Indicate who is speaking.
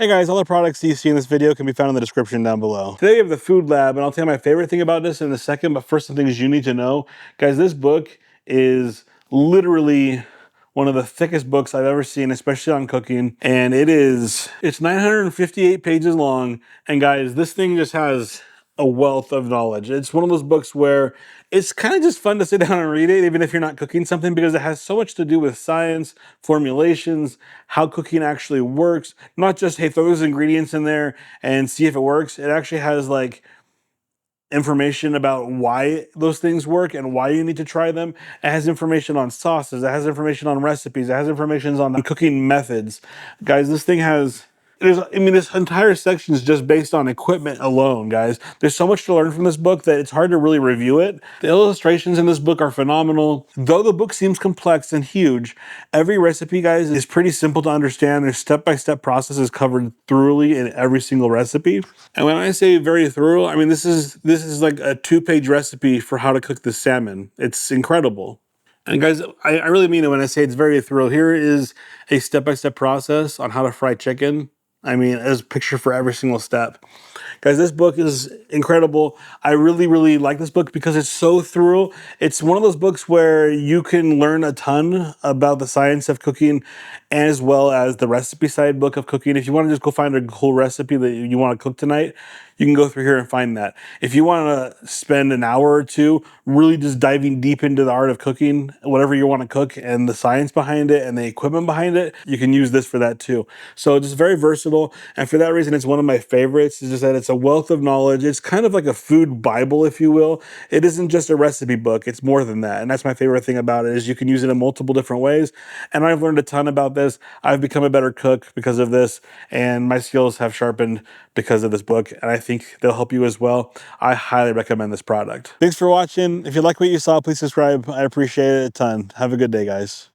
Speaker 1: Hey guys, all the products you see in this video can be found in the description down below. Today we have the food lab, and I'll tell you my favorite thing about this in a second, but first some things you need to know. Guys, this book is literally one of the thickest books I've ever seen, especially on cooking. And it's 958 pages long. And guys, this thing just has a wealth of knowledge. It's one of those books where it's kind of just fun to sit down and read it, even if you're not cooking something, because it has so much to do with science, formulations, how cooking actually works. Not just, hey, throw those ingredients in there and see if it works. It actually has like information about why those things work and why you need to try them. It has information on sauces. It has information on recipes. It has information on cooking methods. Guys, this thing has this entire section is just based on equipment alone, guys. There's so much to learn from this book that it's hard to really review it. The illustrations in this book are phenomenal. Though the book seems complex and huge, every recipe, guys, is pretty simple to understand. There's step-by-step processes covered thoroughly in every single recipe. And when I say very thorough, I mean this is like a 2-page recipe for how to cook the salmon. It's incredible. And guys, I really mean it when I say it's very thorough. Here is a step-by-step process on how to fry chicken. I mean, there's a picture for every single step. Guys, this book is incredible. I really, really like this book because it's so thorough. It's one of those books where you can learn a ton about the science of cooking as well as the recipe side book of cooking. If you want to just go find a cool recipe that you want to cook tonight, you can go through here and find that. If you want to spend an hour or two really just diving deep into the art of cooking, whatever you want to cook, and the science behind it and the equipment behind it, you can use this for that too. So just very versatile, and for that reason, it's one of my favorites. It's just that it's a wealth of knowledge. It's kind of like a food Bible, if you will. It isn't just a recipe book. It's more than that, and that's my favorite thing about it, is you can use it in multiple different ways, and I've learned a ton about this. I've become a better cook because of this, and my skills have sharpened because of this book, and I think they'll help you as well. I highly recommend this product. Thanks for watching. If you like what you saw, please subscribe. I appreciate it a ton. Have a good day, guys.